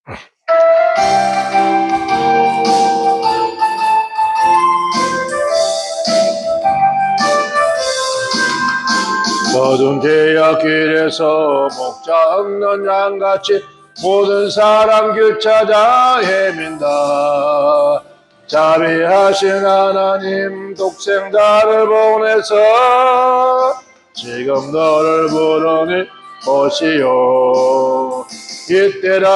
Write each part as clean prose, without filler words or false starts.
모든 대역길에서 목자 없는 양같이 모든 사람 길 찾아 헤맨다. 자비하신 하나님 독생자를 보내서 지금 너를 부르니 오시오. 이때라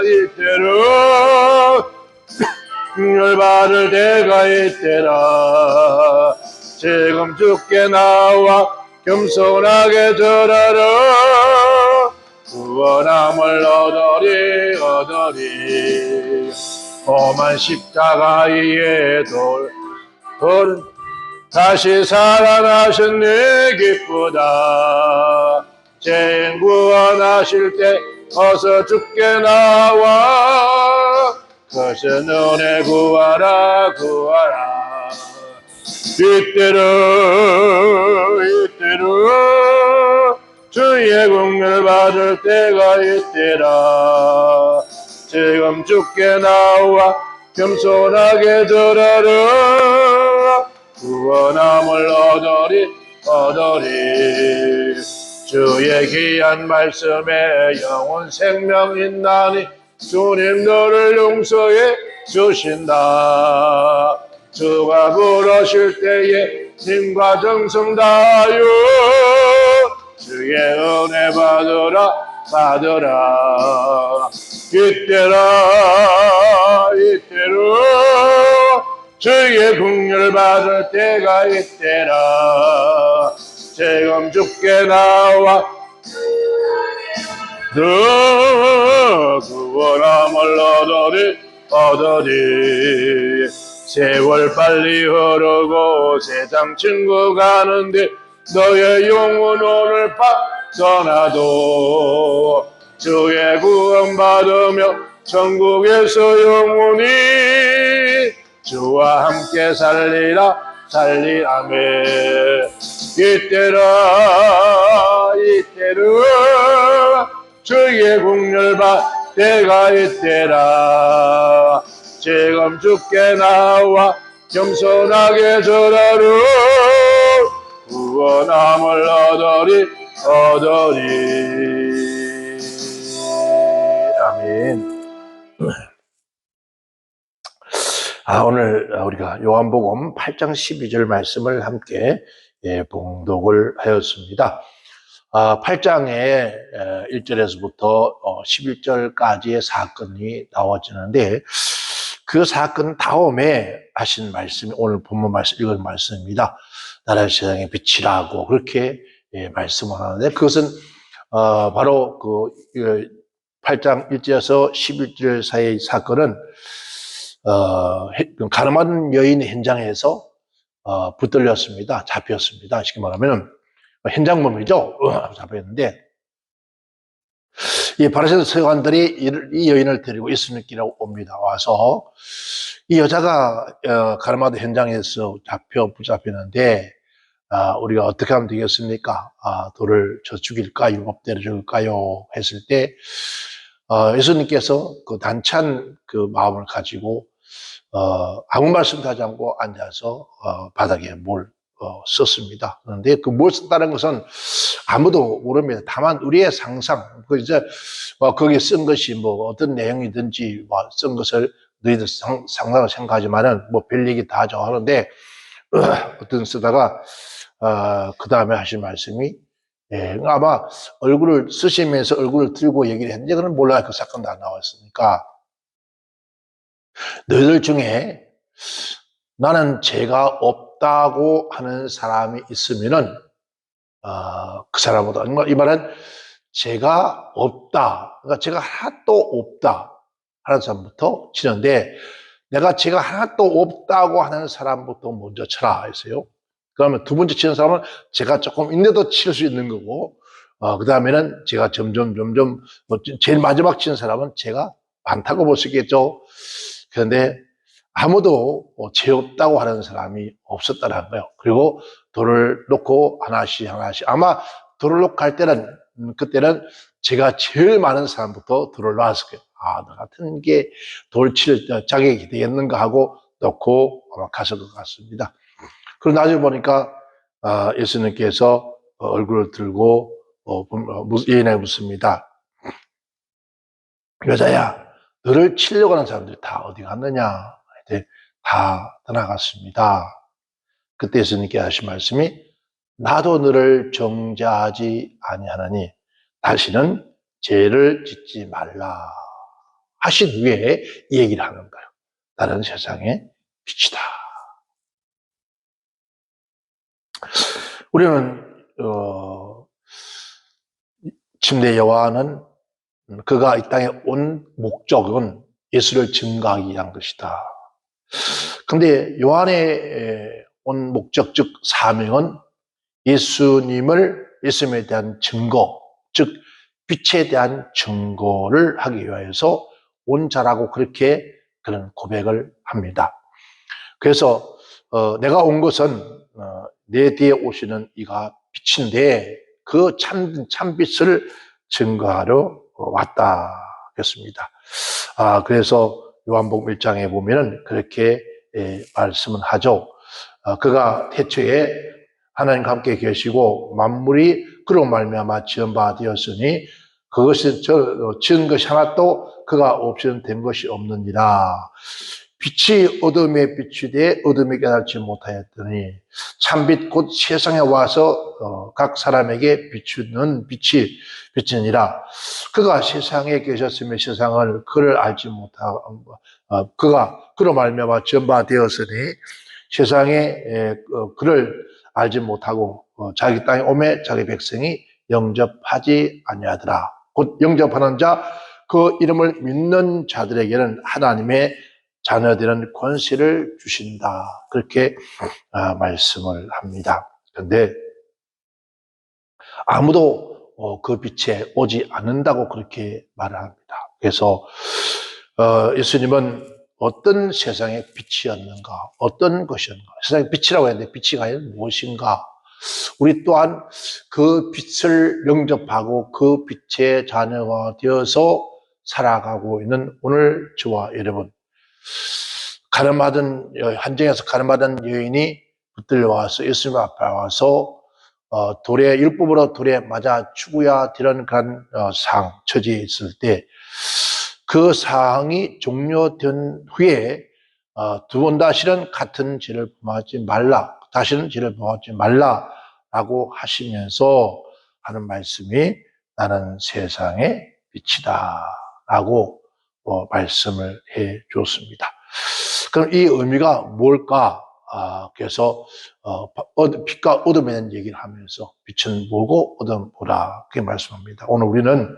이때로 열받을 때가 이때라. 지금 주께 나와 겸손하게 절하라. 구원함을 얻으리 얻으리. 험한 십자가 위에 돌 다시 살아나신 네 기쁘다. 죄인 구원하실 때 어서 주께 나와 크신 은혜 구하라 구하라. 이때로 주의 긍휼 받을 때가 이때라. 지금 주께 나와 겸손하게 절하라. 구원함을 얻으리. 주의 귀한 말씀에 영원 생명 있나니 주님 너를 용서해 주신다. 주가 부르실 때에 힘과 정성 다하여 주의 은혜 받으라. 이때로 주의 긍휼 받을 때가 이때라. 지금 주께 나와 너 구원함을 얻으리. 세월 빨리 흐르고 세상 친구 가는데 너의 영혼 오늘 떠나도 주의 구원 받으며 천국에서 영원히 주와 함께 살리라며. 이때로 주의 긍휼 받을 때가 이때라. 지금 주께 나와 겸손하게 절하라. 구원함을 얻으리. 아멘. 오늘 우리가 요한복음 8장 12절 말씀을 함께 봉독을 하였습니다. 8장의 1절에서부터 11절까지의 사건이 나와지는데 그 사건 다음에 하신 말씀이 오늘 본문 말씀 읽은 말씀입니다. 나라의 세상의 빛이라고 그렇게 말씀을 하는데 그것은 바로 그 8장 1절에서 11절 사이의 사건은 가늠한 여인 현장에서 붙들렸습니다. 잡혔습니다. 쉽게 말하면 현장범이죠. 잡혔는데 이 바리새인 서기관들이 이 여인을 데리고 예수님께 옵니다. 와서 이 여자가 가늠하던 현장에서 붙잡히는데 우리가 어떻게 하면 되겠습니까? 돌을 쳐 죽일까? 7대로 죽일까요? 했을 때 예수님께서 그 단찬 그 마음을 가지고 아무 말씀도 하지 않고 앉아서 바닥에 뭘 썼습니다. 그런데 그 뭘 썼다는 것은 아무도 모릅니다. 다만 우리의 상상, 거기에 쓴 것이 뭐 어떤 내용이든지 쓴 것을 너희들 상상을 생각하지만은 뭐 별 얘기 다 하죠 하는데 어떤 쓰다가 그 다음에 하신 말씀이 아마 얼굴을 쓰시면서 얼굴을 들고 얘기를 했는데 그건 몰라요. 그 사건도 안 나왔으니까. 너희들 중에 나는 죄가 없다고 하는 사람이 있으면은 그 사람보다 이 말은 죄가 없다. 그러니까 죄가 하나도 없다 하는 사람부터 치는데 내가 죄가 하나도 없다고 하는 사람부터 먼저 쳐라 했어요. 그러면 두 번째 치는 사람은 제가 조금 있는데도 칠 수 있는 거고, 그 다음에는 제가 점점, 제일 마지막 치는 사람은 제가 많다고 볼 수 있겠죠. 그런데 아무도 죄 없다고 하는 사람이 없었다는 거예요. 그리고 돌을 놓고 하나씩, 아마 돌을 놓고 갈 때는 그때는 제가 제일 많은 사람부터 들어 놨을 거예요. 나 같은 게 돌칠 자격이 되겠는가 하고 놓고 갔을 것 같습니다. 그리고 나중에 보니까 예수님께서 얼굴을 들고 예인에게 묻습니다. 여자야, 너를 치려고 하는 사람들이 다 어디 갔느냐? 다 떠나갔습니다. 그때 예수님께 하신 말씀이 나도 너를 정죄하지 아니하나니 다시는 죄를 짓지 말라 하신 후에 이 얘기를 하는 거예요. 나는 세상의 빛이다. 우리는 침례 요한은 그가 이 땅에 온 목적은 예수를 증거하기 위한 것이다. 그런데 요한의 온 목적, 즉 사명은 예수님에 대한 증거, 즉 빛에 대한 증거를 하기 위해서 온 자라고 그렇게 그런 고백을 합니다. 그래서 내가 온 것은 내 뒤에 오시는 이가 빛인데 그 참빛을 증거하러 왔다 했습니다. 그래서 요한복음 1장에 보면은 그렇게 말씀을 하죠. 그가 태초에 하나님과 함께 계시고 만물이 그로 말미암아 지은 바 되었으니 그것이 지은 것이 하나도 그가 없이는 된 것이 없느니라. 빛이 어둠에 비추되 어둠이 깨닫지 못하였더니 참빛 곧 세상에 와서 각 사람에게 비추는 빛이니라. 그가 세상에 계셨으며 세상을 그를 알지 못하고 그가 그로 말미암아 지은 바 되었으니 세상에 그를 알지 못하고 자기 땅에 오매 자기 백성이 영접하지 아니하더라. 곧 영접하는 자 그 이름을 믿는 자들에게는 하나님의 자녀들은 권세를 주신다. 그렇게 말씀을 합니다. 그런데 아무도 그 빛에 오지 않는다고 그렇게 말을 합니다. 그래서 예수님은 어떤 세상의 빛이었는가, 어떤 것이었는가, 세상의 빛이라고 했는데 빛이 과연 무엇인가, 우리 또한 그 빛을 영접하고 그 빛의 자녀가 되어서 살아가고 있는 오늘 저와 여러분, 한정에서 가늠하던 여인이 붙들려 와서 예수님 앞에 와서 율법으로 돌에 맞아 죽어야 되는 그런 처지에 있을 때 그 상황이 종료된 후에 두 번 다시는 같은 죄를 범하지 말라, 다시는 죄를 범하지 말라라고 하시면서 하는 말씀이 나는 세상의 빛이다라고 말씀을 해 줬습니다. 그럼 이 의미가 뭘까? 그래서 빛과 어둠에 대한 얘기를 하면서 빛은 뭐고 어둠은 뭐라 그렇게 말씀합니다. 오늘 우리는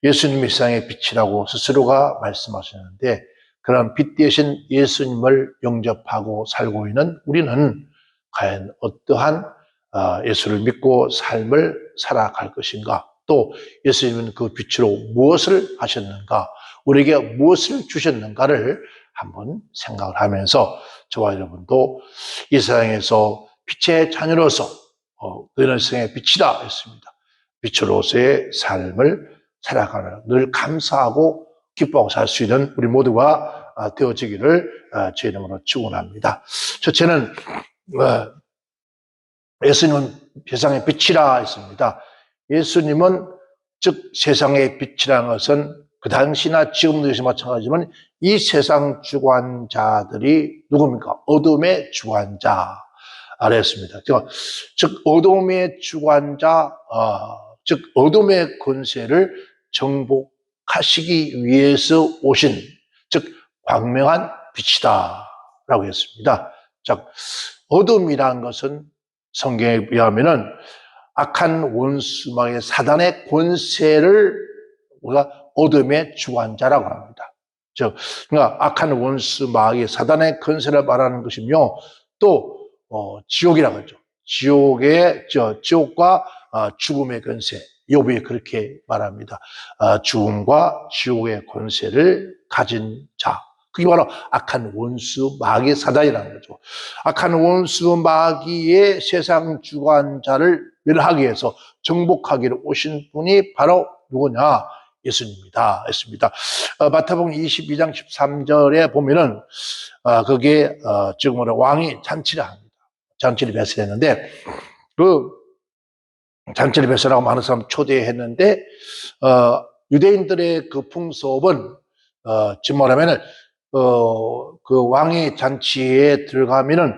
예수님이 세상의 빛이라고 스스로가 말씀하셨는데 그런 빛 대신 예수님을 영접하고 살고 있는 우리는 과연 어떠한 예수를 믿고 삶을 살아갈 것인가, 또 예수님은 그 빛으로 무엇을 하셨는가, 우리에게 무엇을 주셨는가를 한번 생각을 하면서 저와 여러분도 이 세상에서 빛의 자녀로서 너희는 세상의 빛이다 했습니다. 빛으로서의 삶을 살아가는, 늘 감사하고 기뻐하고 살 수 있는 우리 모두가 되어지기를 제 이름으로 축원합니다. 첫째는 예수님은 세상의 빛이라 했습니다. 예수님은 즉 세상의 빛이라는 것은 그 당시나 지금도 역시 마찬가지지만 이 세상 주관자들이 누굽니까? 어둠의 주관자 알았습니다. 즉 어둠의 주관자, 즉 어둠의 권세를 정복하시기 위해서 오신, 즉 광명한 빛이다라고 했습니다. 즉 어둠이라는 것은 성경에 의하면은 악한 원수마귀의 사단의 권세를 우리가 어둠의 주관자라고 합니다. 그러니까 악한 원수 마귀의 사단의 권세를 말하는 것이며 또 지옥이라고 하죠. 지옥과 죽음의 권세, 욥이 그렇게 말합니다. 죽음과 지옥의 권세를 가진 자, 그게 바로 악한 원수 마귀의 사단이라는 거죠. 악한 원수 마귀의 세상 주관자를 멸하기 위해서 정복하기로 오신 분이 바로 누구냐? 예수님이다 했습니다. 마태복음 22장 13절에 보면은 거기에 지금으로 왕이 잔치를 합니다. 잔치를 배설했는데 그 잔치를 배설하고 많은 사람 초대했는데 유대인들의 그 풍습은 지금 말하면은 그 왕의 잔치에 들어가면은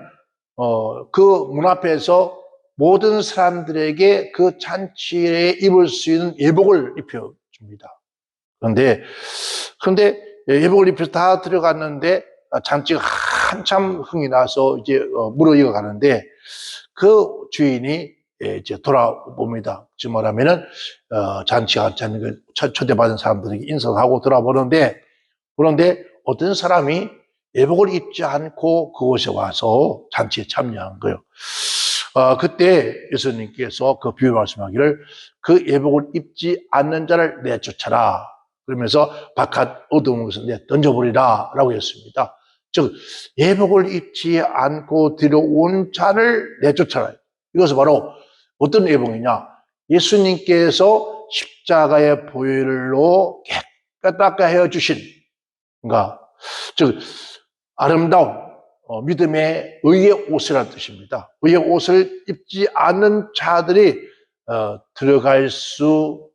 그 문 앞에서 모든 사람들에게 그 잔치에 입을 수 있는 예복을 입혀줍니다. 그런데 예복을 입혀서 다 들어갔는데 잔치가 한참 흥이 나서 이제 무르익어 가는데 그 주인이 이제 돌아봅니다. 지금 말하면은 잔치가 초대받은 사람들에게 인사하고 돌아보는데 그런데 어떤 사람이 예복을 입지 않고 그곳에 와서 잔치에 참여한 거예요. 그때 예수님께서 그 비유 말씀하기를 그 예복을 입지 않는 자를 내쫓아라. 그러면서 바깥 어두운 곳에 던져버리라 라고 했습니다. 즉 예복을 입지 않고 들어온 자를 내쫓아라. 이것은 바로 어떤 예복이냐? 예수님께서 십자가의 보혈로 깨끗하게 헤어주신, 그러니까 즉 아름다운 믿음의 의의 옷이라는 뜻입니다. 의의 옷을 입지 않는 자들이 들어갈 수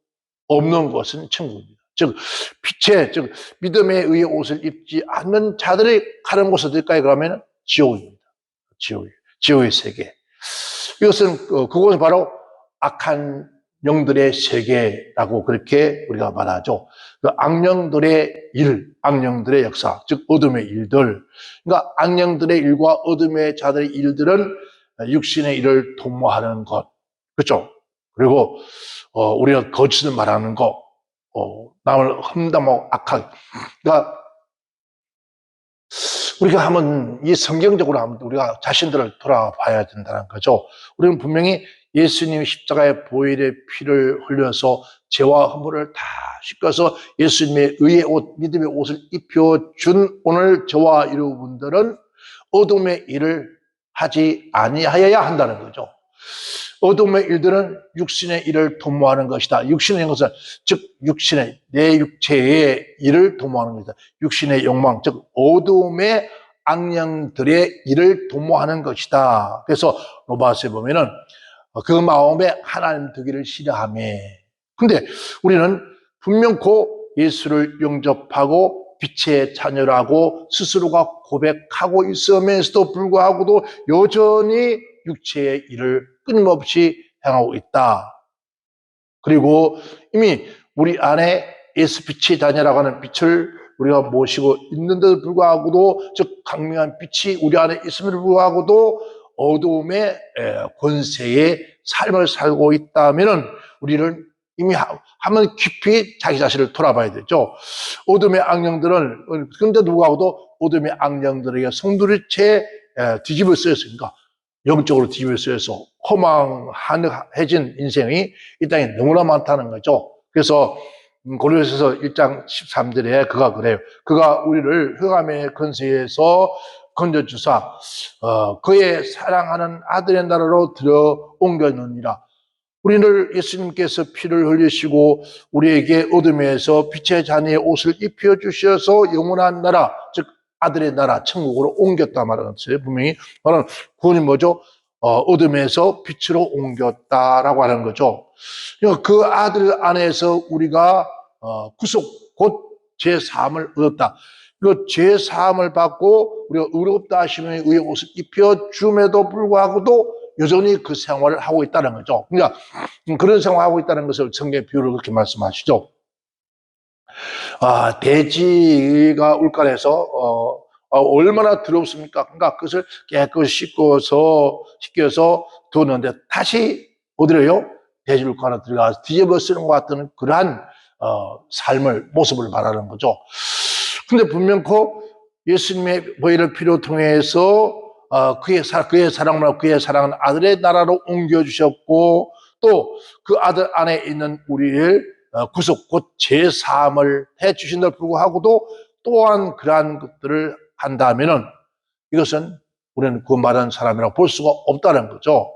없는 곳은 천국입니다. 즉 믿음의 의의 옷을 입지 않는 자들이 가는 곳은 어딜까요? 그러면 지옥입니다. 지옥의 세계. 이것은 그곳은 바로 악한 영들의 세계라고 그렇게 우리가 말하죠. 그 악령들의 일, 악령들의 역사, 즉 어둠의 일들. 그러니까 악령들의 일과 어둠의 자들의 일들은 육신의 일을 도모하는 것, 그렇죠? 그리고 우리가 거짓을 말하는 것, 남을 험담하고 악하게. 그러니까 우리가 한번 이 성경적으로 한번 우리가 자신들을 돌아봐야 된다는 거죠. 우리는 분명히 예수님이 십자가의 보혈의 피를 흘려서 죄와 허물을 다 씻겨서 예수님의 의의 옷, 믿음의 옷을 입혀준 오늘 저와 여러분들은 어둠의 일을 하지 아니하여야 한다는 거죠. 어둠의 일들은 육신의 일을 도모하는 것이다. 육신의 것은 즉 내 육체의 일을 도모하는 것이다. 육신의 욕망, 즉 어둠의 악령들의 일을 도모하는 것이다. 그래서 로마서에 보면은 그 마음에 하나님 되기를 싫어하며. 근데 우리는 분명코 예수를 영접하고 빛의 자녀라고 스스로가 고백하고 있으면서도 불구하고도 여전히 육체의 일을 끊임없이 향하고 있다. 그리고 이미 우리 안에 예수 빛의 자녀라고 하는 빛을 우리가 모시고 있는데도 불구하고도 즉 강명한 빛이 우리 안에 있음에도 불구하고도 어두움의 권세의 삶을 살고 있다면 우리는 이미 한번 깊이 자기 자신을 돌아봐야 되죠. 어둠의 악령들은 그런데도 불구하고도 어둠의 악령들에게 성도리채 뒤집어 쓰였으니까 영적으로 뒤집어 쓰여서 허망해진 인생이 이 땅에 너무나 많다는 거죠. 그래서 고린도서 1장 13절에 그가 그래요. 그가 우리를 흑암의 권세에서 건져주사 그의 사랑하는 아들의 나라로 들어 옮겨놓으니라. 우리를 예수님께서 피를 흘리시고 우리에게 어둠에서 빛의 자녀의 옷을 입혀주셔서 영원한 나라, 즉 아들의 나라, 천국으로 옮겼다 말하는 것이에요. 분명히 말하는 구원이 뭐죠? 어둠에서 빛으로 옮겼다라고 하는 거죠. 그 아들 안에서 우리가 구속, 곧 죄사함을 얻었다. 그 죄사함을 받고 우리가 의롭다 하심의 의의 옷을 입혀줌에도 불구하고도 여전히 그 생활을 하고 있다는 거죠. 그러니까 그런 생활을 하고 있다는 것을 성경의 비유로 그렇게 말씀하시죠. 돼지가 울가에서 얼마나 더럽습니까? 그러니까 그것을 깨끗이 씻겨서 두었는데 다시 어디로요? 돼지 울가로 들어가서 뒤집어 쓰는 것 같은 그러한 모습을 말하는 거죠. 근데 분명코 예수님의 보혈의 피로 통해서 그의 사랑으로 그의 사랑은 아들의 나라로 옮겨주셨고 또 그 아들 안에 있는 우리를 구속 곧 죄사함을 해주신다고 불구하고도 또한 그러한 것들을 한다면은 이것은 우리는 그 말하는 사람이라고 볼 수가 없다는 거죠.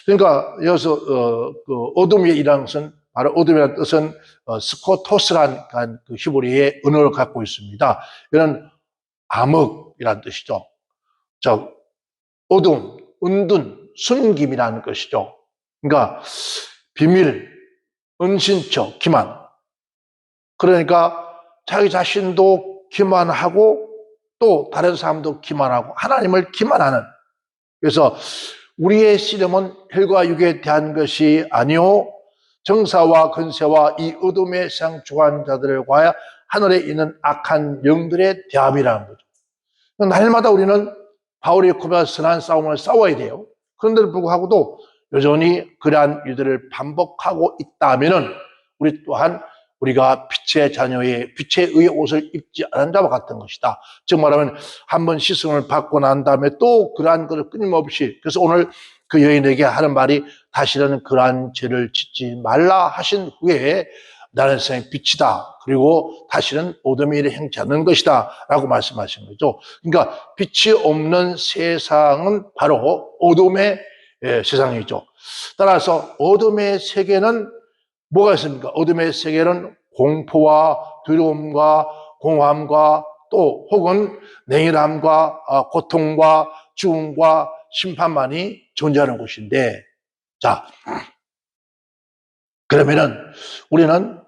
그러니까 여기서 그 어둠의 이라는 것은 바로 어둠이라는 뜻은 스코토스란 그 히브리의 언어를 갖고 있습니다. 이런 암흑이라는 뜻이죠. 자, 어둠, 은둔, 숨김이라는 것이죠. 그러니까 비밀, 은신처, 기만. 그러니까 자기 자신도 기만하고 또 다른 사람도 기만하고 하나님을 기만하는. 그래서 우리의 씨름은 혈과 육에 대한 것이 아니요 정사와 권세와 이 어둠의 세상 주관 자들과 하늘에 있는 악한 영들의 대합이라는 거죠. 날마다 우리는 바울이 고백한 선한 싸움을 싸워야 돼요. 그런데도 불구하고도 여전히 그러한 일들을 반복하고 있다면은 우리 또한 우리가 빛의 자녀의 빛의 의의 옷을 입지 않은 자와 같은 것이다. 즉 말하면 한번 시승을 받고 난 다음에 또 그러한 것을 끊임없이, 그래서 오늘 그 여인에게 하는 말이 다시는 그러한 죄를 짓지 말라 하신 후에 나는 세상의 빛이다. 그리고 다시는 어둠의 일을 행치 않는 것이다. 라고 말씀하신 거죠. 그러니까 빛이 없는 세상은 바로 어둠의 세상이죠. 따라서 어둠의 세계는 뭐가 있습니까? 어둠의 세계는 공포와 두려움과 공허함과 또 혹은 냉혈함과 고통과 죽음과 심판만이 존재하는 곳인데, 자, 그러면은 우리는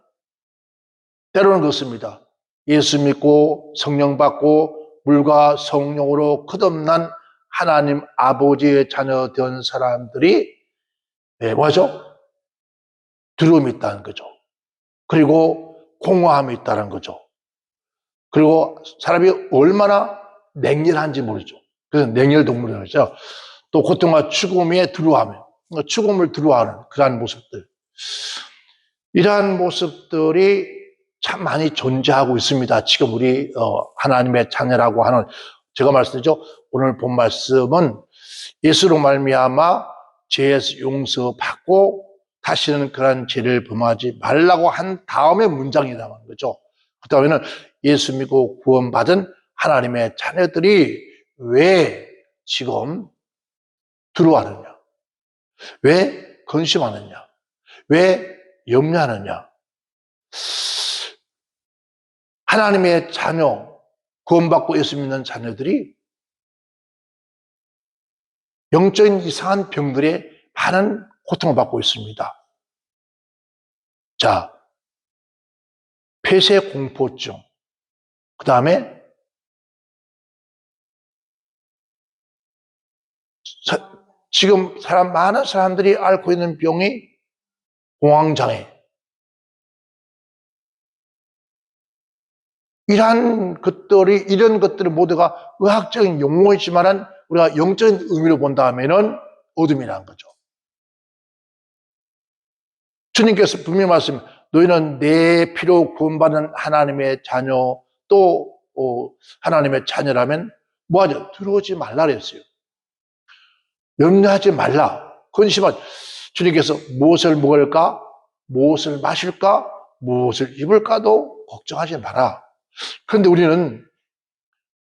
때로는 그렇습니다. 예수 믿고 성령 받고 물과 성령으로 거듭난 하나님 아버지의 자녀 된 사람들이 뭐죠? 두려움이 있다는 거죠. 그리고 공허함이 있다는 거죠. 그리고 사람이 얼마나 냉혈한지 모르죠. 그래서 냉혈 동물이라고 하죠. 또 고통과 죽음에 두려워하며 죽음을 두려워하는 그러한 모습들. 이러한 모습들이 참 많이 존재하고 있습니다. 지금 우리 하나님의 자녀라고 하는, 제가 말씀드렸죠. 오늘 본 말씀은 예수로 말미암아 죄에서 용서받고 다시는 그런 죄를 범하지 말라고 한 다음에 문장이 나오는 거죠. 그 다음에는 예수 믿고 구원받은 하나님의 자녀들이 왜 지금 두려워하느냐, 왜 근심하느냐, 왜 염려하느냐. 하나님의 자녀, 구원받고 예수 믿는 자녀들이 영적인 이상한 병들에 많은 고통을 받고 있습니다. 자, 폐쇄 공포증, 그 다음에 지금 많은 사람들이 앓고 있는 병이 공황장애. 이런 것들이 모두가 의학적인 용어이지만 우리가 영적인 의미로 본다면은 어둠이라는 거죠. 주님께서 분명히 말씀하십니다. 너희는 내 피로 구원받는 하나님의 자녀, 또 하나님의 자녀라면 뭐하죠? 두려워하지 말라 그랬어요. 염려하지 말라. 근심하지. 주님께서 무엇을 먹을까? 무엇을 마실까? 무엇을 입을까도 걱정하지 마라. 그런데 우리는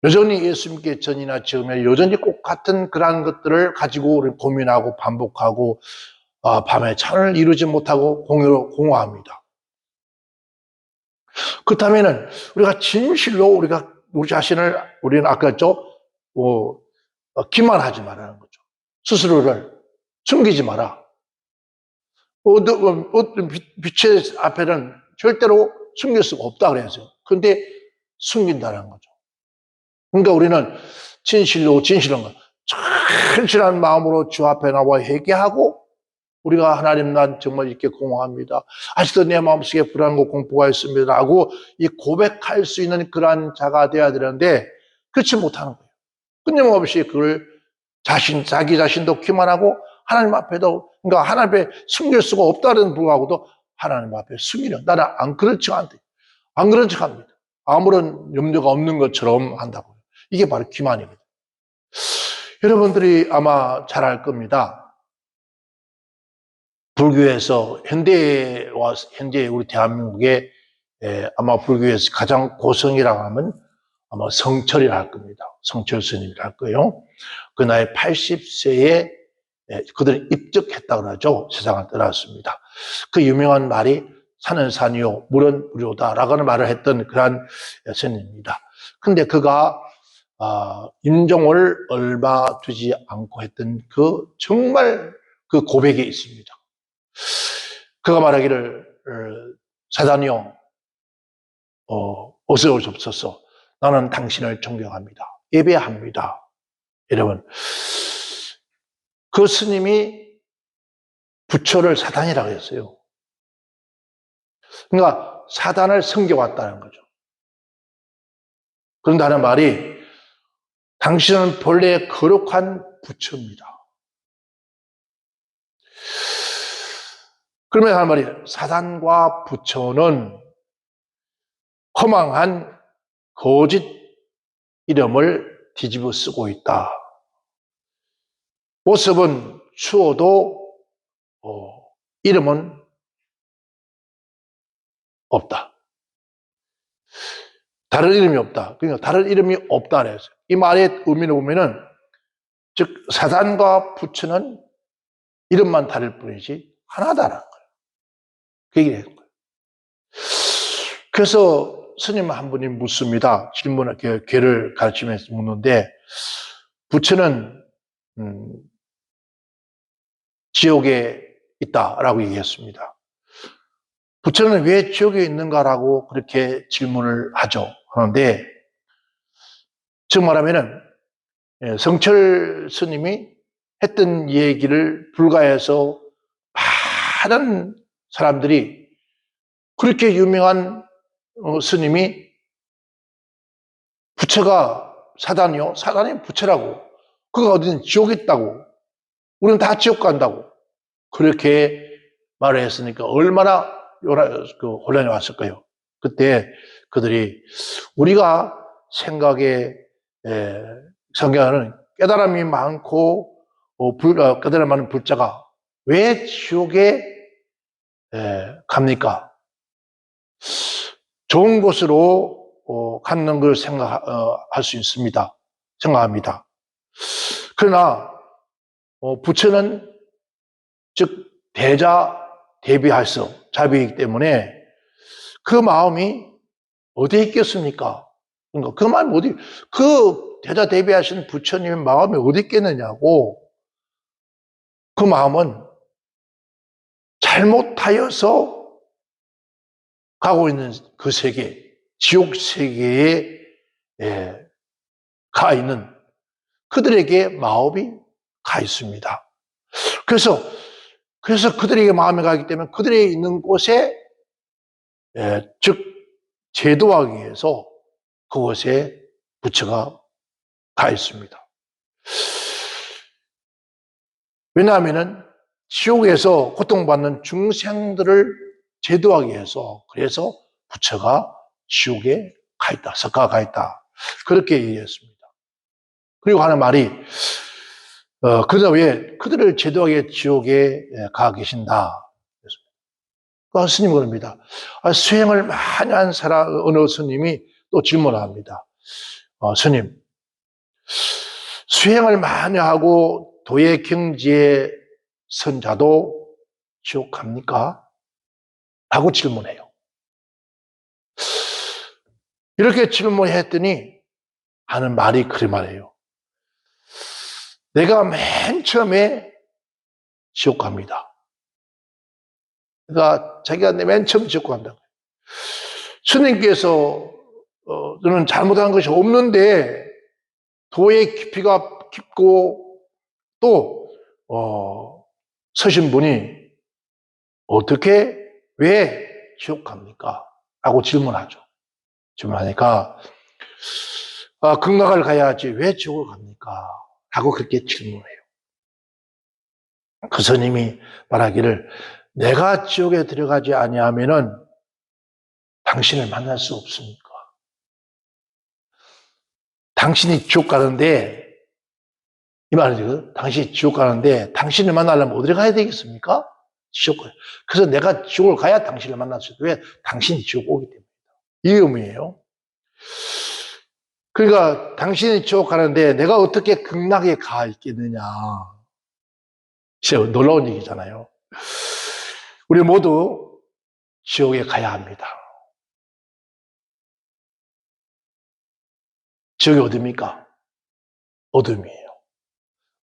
여전히 예수 믿기 전이나 지금에 여전히 꼭 같은 그러한 것들을 가지고 우리 고민하고 반복하고 밤에 잠을 이루지 못하고 공허합니다. 그렇다면은 우리가 진실로 우리 자신을 우리는 아까 했죠? 기만하지 말라는 거죠. 스스로를 숨기지 마라. 어떤 빛의 앞에는 절대로 숨길 수가 없다 그랬어요. 그런데 숨긴다는 거죠. 그러니까 우리는 진실한 마음으로 주 앞에 나와 회개하고, 우리가 하나님, 난 정말 이렇게 공허합니다. 아직도 내 마음속에 불안과 공포가 있습니다 하고 이 고백할 수 있는 그러한 자가 되어야 되는데 그렇지 못하는 거예요. 끊임없이 그걸 자기 자신도 기만하고 하나님 앞에도, 그러니까 하나님 앞에 숨길 수가 없다는 불구하고도 하나님 앞에 숨기는, 나는 안 그런 척한대. 안 그런 척합니다. 아무런 염려가 없는 것처럼 한다고요. 이게 바로 기만입니다. 여러분들이 아마 잘 알 겁니다. 불교에서 현재 우리 대한민국에 아마 불교에서 가장 고성이라고 하면 아마 성철이라 할 겁니다. 성철 스님이라 할 거예요. 그 나이 80세에 그들이 입적했다고 그러죠. 세상을 떠났습니다. 그 유명한 말이 산은 산이요 물은 무료다라고 하는 말을 했던 그러한 스님입니다. 근데 그가 임종을 얼마 두지 않고 했던 그 정말 그 고백이 있습니다. 그가 말하기를 사단이요 어서 오십소서. 나는 당신을 존경합니다. 예배합니다. 여러분, 그 스님이 부처를 사단이라고 했어요. 그러니까 사단을 섬겨왔다는 거죠. 그런다는 말이 당신은 본래 거룩한 부처입니다. 그러면 하는 말이 사단과 부처는 허망한 거짓 이름을 뒤집어 쓰고 있다. 모습은 추워도 이름은 없다. 다른 이름이 없다. 그러니까 다른 이름이 없다 그랬어요. 이 말의 의미를 보면은 즉 사단과 부처는 이름만 다를 뿐이지 하나다라는 거예요. 그 얘기를 했는 거예요. 그래서 스님 한 분이 묻습니다. 질문을 괴를 가르치면서 묻는데 부처는 지옥에 있다라고 얘기했습니다. 부처는 왜 지옥에 있는가라고 그렇게 질문을 하죠. 그런데 즉 말하면은 성철 스님이 했던 얘기를 불가해서 많은 사람들이 그렇게 유명한 스님이 부처가 사단이요? 사단이 부처라고. 그가 어디는 지옥에 있다고. 우리는 다 지옥 간다고. 그렇게 말을 했으니까 얼마나 혼란이 왔을까요? 그때 그들이 우리가 생각에 성경하는 깨달음이 많고 깨달음 많은 불자가 왜 지옥에 갑니까? 좋은 곳으로 갖는 걸 생각할 수 있습니다. 생각합니다. 그러나 부처는 즉 대자 대비할서 자비이기 때문에 그 마음이 어디에 있겠습니까? 그러니까 그 마음이 그 대자 대비하신 부처님의 마음이 어디 있겠느냐고. 그 마음은 잘못하여서 가고 있는 그 세계, 지옥 세계에 가 있는 그들에게 마음이 가 있습니다. 그래서 그들에게 마음이 가기 때문에 그들이 있는 곳에 즉 제도하기 위해서 그곳에 부처가 가 있습니다. 왜냐하면은 지옥에서 고통받는 중생들을 제도하기 위해서 그래서 부처가 지옥에 가 있다, 석가가 가 있다. 그렇게 얘기했습니다. 그리고 하는 말이 그러나 왜 그들을 제도하기 위해 지옥에 가 계신다. 스님 그럽니다. 수행을 많이 한 어느 스님이 또 질문을 합니다. 스님, 수행을 많이 하고 도의 경지에 선 자도 지옥 갑니까? 라고 질문해요. 이렇게 질문했더니 하는 말이 그래 말이에요. 내가 맨 처음에 지옥 갑니다. 그러니까 자기가 맨 처음 지옥 간다고. 스님께서 저는 잘못한 것이 없는데 도의 깊이가 깊고 또 서신 분이 어떻게 왜 지옥 갑니까? 라고 질문하죠. 질문하니까 극락을 가야지 왜 지옥을 갑니까? 라고 그렇게 질문해요. 그 스님이 말하기를 내가 지옥에 들어가지 아니하면은 당신을 만날 수 없습니까? 당신이 지옥 가는데 이 말이죠. 당신이 지옥 가는데 당신을 만나려면 어디를 가야 되겠습니까? 지옥 가요. 그래서 내가 지옥을 가야 당신을 만날 수 있어요. 왜? 당신이 지옥 오기 때문이다. 이 의미예요. 그러니까 당신이 지옥 가는데 내가 어떻게 극락에 가 있겠느냐. 진짜 놀라운 얘기잖아요. 우리 모두 지옥에 가야 합니다. 지옥이 어디입니까? 어둠이에요.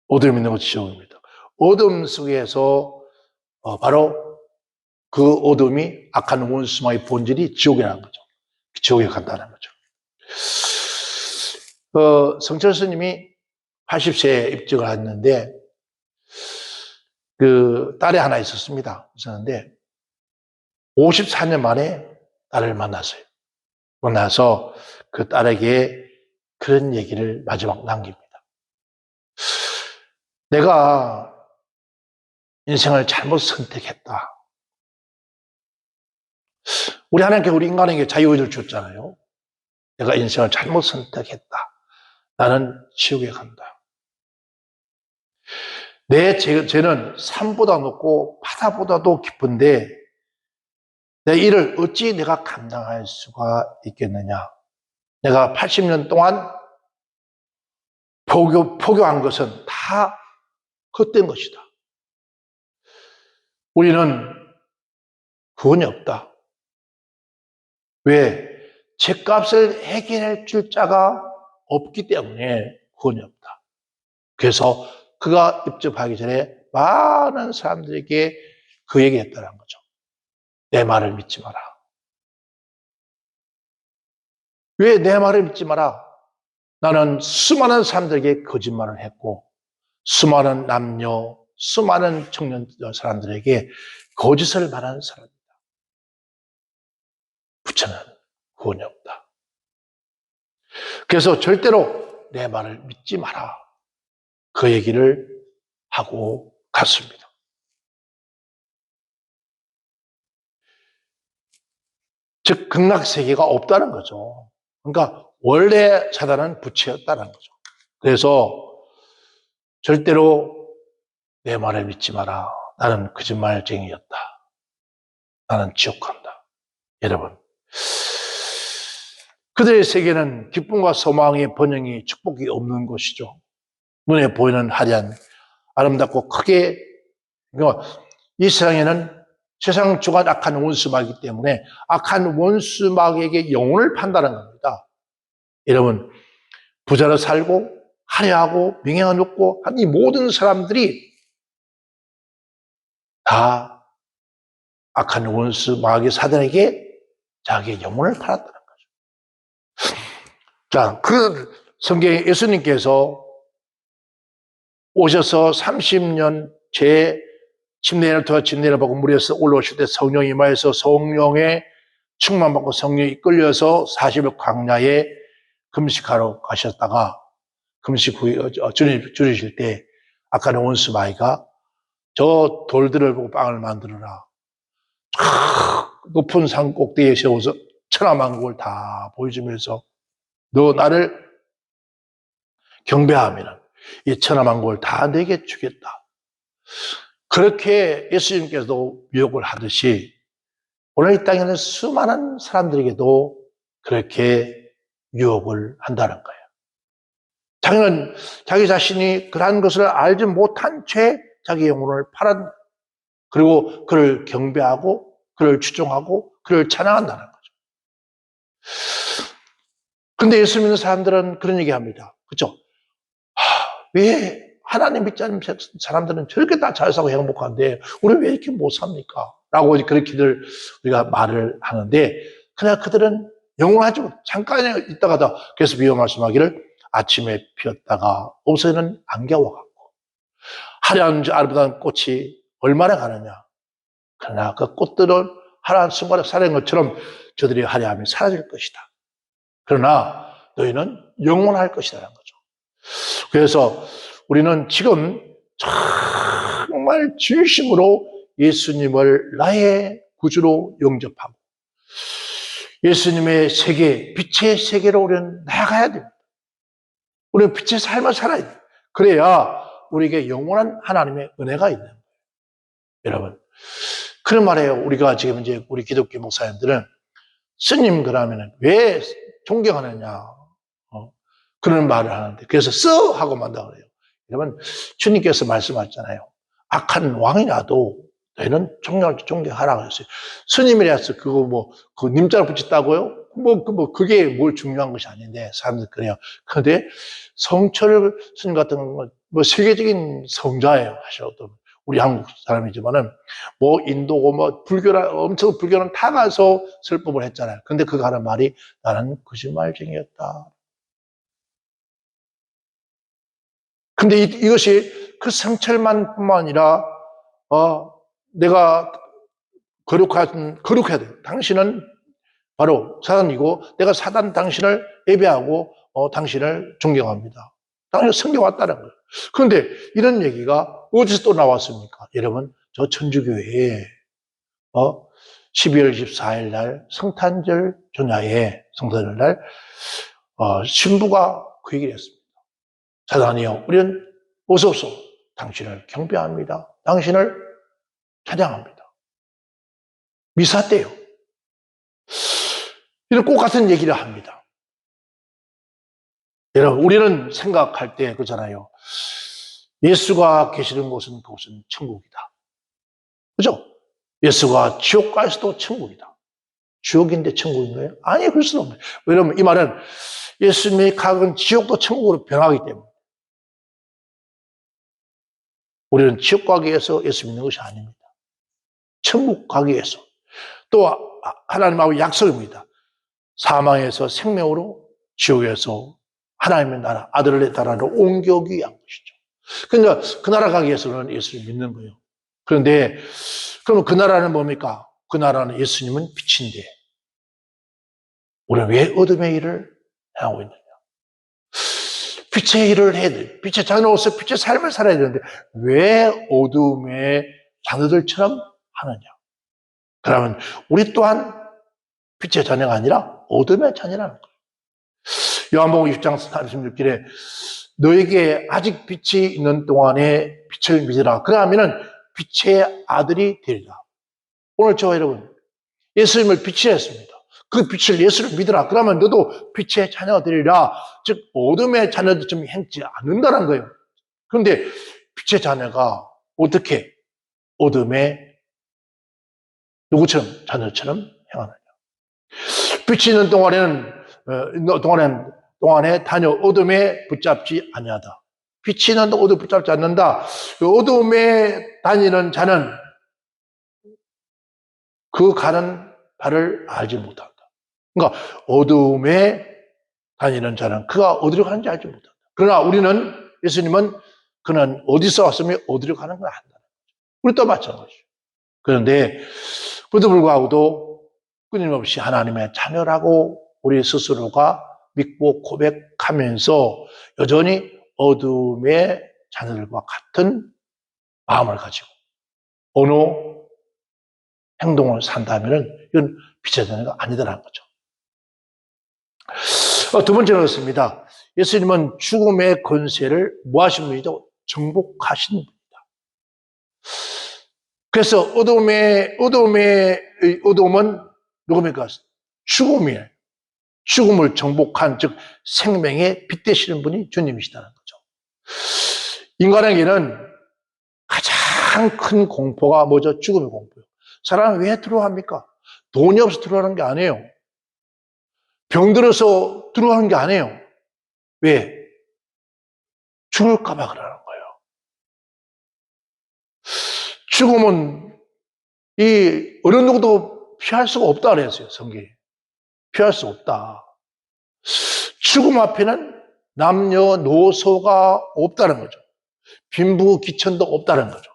어둠이 있는 곳이 지옥입니다. 어둠 속에서 바로 그 어둠이 악한 원수마의 본질이 지옥이라는 거죠. 지옥에 간다는 거죠. 성철 스님이 80세에 입직을 했는데 그 딸이 하나 있었습니다. 있었는데 54년 만에 딸을 만났어요. 만나서 그 딸에게 그런 얘기를 마지막 남깁니다. 내가 인생을 잘못 선택했다. 우리 하나님께 우리 인간에게 자유의지를 줬잖아요. 내가 인생을 잘못 선택했다. 나는 지옥에 간다. 내 죄는 산보다 높고 바다보다도 깊은데 내 일을 어찌 내가 감당할 수가 있겠느냐. 내가 80년 동안 포교한 것은 다 헛된 것이다. 우리는 구원이 없다. 왜? 죄값을 해결할 줄 자가 없기 때문에 구원이 없다. 그래서 그가 입접하기 전에 많은 사람들에게 그 얘기했다는 거죠. 내 말을 믿지 마라. 왜 내 말을 믿지 마라? 나는 수많은 사람들에게 거짓말을 했고 수많은 남녀, 수많은 청년 사람들에게 거짓을 말하는 사람입니다. 부처는 구원이 없다. 그래서 절대로 내 말을 믿지 마라. 그 얘기를 하고 갔습니다. 즉 극락세계가 없다는 거죠. 그러니까 원래 사단은 부처였다는 거죠. 그래서 절대로 내 말을 믿지 마라. 나는 거짓말쟁이였다. 나는 지옥 간다. 여러분, 그들의 세계는 기쁨과 소망의 번영이 축복이 없는 곳이죠. 눈에 보이는 화려한 아름답고 크게, 그러니까 이 세상에는 세상 주관 악한 원수막이기 때문에 악한 원수막에게 영혼을 판다는 겁니다. 여러분, 부자로 살고 화려하고 명예가 높고 한 이 모든 사람들이 다 악한 원수 마귀 사단에게 자기의 영혼을 팔았다는 거죠. 자, 그 성경에 예수님께서 오셔서 30년 제 침례를 통해 침례를 받고 물에서 올라오실 때 성령이 임하여서 성령의 충만받고 성령이 이끌려서 40일 광야에 금식하러 가셨다가 금식 후에 줄이실 때 악한 원수 마귀가 저 돌들을 보고 빵을 만들어라. 높은 산 꼭대기에 세워서 천하만국을 다 보여주면서 너 나를 경배하면 이 천하만국을 다 내게 주겠다. 그렇게 예수님께서도 유혹을 하듯이 오늘 이 땅에는 수많은 사람들에게도 그렇게 유혹을 한다는 거예요. 자기는 자기 자신이 그러한 것을 알지 못한 채 자기 영혼을 팔아 그리고 그를 경배하고 그를 추종하고 그를 찬양한다는 거죠. 그런데 예수 믿는 사람들은 그런 얘기합니다. 그렇죠? 왜 하나님 믿지 않는 사람들은 저렇게 다 잘 사고 행복한데 우리는 왜 이렇게 못 삽니까? 라고 그렇게들 우리가 말을 하는데 그냥 그들은 영원하지 못 잠깐 있다가다 그래서 비유 말씀하기를 아침에 피었다가 없어지는 안개와 같고 화려한 아름다운 꽃이 얼마나 가느냐. 그러나 그 꽃들은 하나한 순간에 사라진 것처럼 저들이 화려함이 사라질 것이다. 그러나 너희는 영원할 것이라는 거죠. 그래서 우리는 지금 정말 진심으로 예수님을 나의 구주로 영접하고 예수님의 세계, 빛의 세계로 우리는 나아가야 됩니다. 우리는 빛의 삶을 살아야 돼요. 그래야 우리에게 영원한 하나님의 은혜가 있는 거예요. 여러분, 그런 말이에요. 우리가 지금 이제 우리 기독교 목사님들은 스님 그러면 왜 존경하느냐 그런 말을 하는데 그래서 하고 만다 그래요. 여러분, 주님께서 말씀하셨잖아요. 악한 왕이라도 너희는 존경하라 그랬어요. 스님이라서 그거 그 님자를 붙였다고요? 그게 뭘 중요한 것이 아닌데, 사람들 그래요. 그런데 성철 스님 같은 건 세계적인 성자예요. 하셔도. 우리 한국 사람이지만은, 인도고 엄청 불교는 다 가서 설법을 했잖아요. 근데 그가 하는 말이, 나는 거짓말쟁이였다. 근데 이것이 그 성철만 뿐만 아니라, 내가 거룩해야 돼요. 당신은 바로 사단이고, 내가 사단 당신을 예배하고, 당신을 존경합니다. 당신을 섬겨왔다는 거예요. 그런데 이런 얘기가 어디서 또 나왔습니까? 여러분, 저 천주교회에, 12월 24일 날 성탄절 전야에, 성탄절 날, 신부가 그 얘기를 했습니다. 사단이요, 우리는 어서오소. 당신을 경배합니다. 당신을 찬양합니다. 미사 때요. 이런 꼭 같은 얘기를 합니다. 여러분, 우리는 생각할 때 그러잖아요. 예수가 계시는 곳은 그곳은 천국이다. 그죠? 예수가 지옥 갈 수도 천국이다. 지옥인데 천국인 거예요? 아니, 그럴 수는 없어요. 왜냐하면 이 말은 예수님이 각은 지옥도 천국으로 변하기 때문에. 우리는 지옥 가기 위해서 예수 믿는 것이 아닙니다. 천국 가기 위해서. 또 하나님하고 약속입니다. 사망에서 생명으로, 지옥에서 하나님의 나라, 아들의 나라로 옮겨오기 위한 것이죠. 그러니까 그 나라 가기 위해서는 예수를 믿는 거예요. 그런데 그러면 그 나라는 뭡니까? 그 나라는 예수님은 빛인데 우리는 왜 어둠의 일을 하고 있느냐? 빛의 일을 해야 돼. 빛의 자녀로서 빛의 삶을 살아야 되는데 왜 어둠의 자녀들처럼 하느냐? 그러면 우리 또한 빛의 자녀가 아니라 어둠의 자녀라는 거예요. 요한복음 20장 36절에 너에게 아직 빛이 있는 동안에 빛을 믿으라. 그러면은 빛의 아들이 되리라. 오늘 저와 여러분 예수님을 빛이 했습니다. 그 빛을 예수를 믿으라. 그러면 너도 빛의 자녀가 되리라. 즉 어둠의 자녀들처럼 행치 않는다는 거예요. 그런데 빛의 자녀가 어떻게 어둠의 누구처럼 자녀처럼 행하느냐. 빛이 있는 동안에 다녀 어둠에 붙잡지 아니하다. 빛이 있는 어둠에 붙잡지 않는다. 어둠에 다니는 자는 그 가는 발을 알지 못한다. 그러니까 어둠에 다니는 자는 그가 어디로 가는지 알지 못한다. 그러나 우리는 예수님은 그는 어디서 왔으며 어디로 가는 걸 안다. 우리도 마찬가지죠. 그런데 그래도 불구하고도 끊임없이 하나님의 자녀라고 우리 스스로가 믿고 고백하면서 여전히 어둠의 자녀들과 같은 마음을 가지고 어느 행동을 산다면 이건 빛의 자녀가 아니다라는 거죠. 두 번째는 그렇습니다. 예수님은 죽음의 권세를 뭐 하신 분이죠? 정복하신 분입니다. 그래서 어둠은 누굽니까? 죽음이에요. 죽음을 정복한, 즉 생명의 빛 되시는 분이 주님이시다는 거죠. 인간에게는 가장 큰 공포가 뭐죠? 죽음의 공포예요. 사람은 왜 두려워합니까? 돈이 없어서 두려워하는 게 아니에요. 병들어서 두려워하는 게 아니에요. 왜? 죽을까 봐 그러는 거예요. 죽음은 이 어느 누구도 피할 수가 없다 그랬어요, 성경에. 피할 수 없다. 죽음 앞에는 남녀노소가 없다는 거죠. 빈부귀천도 없다는 거죠.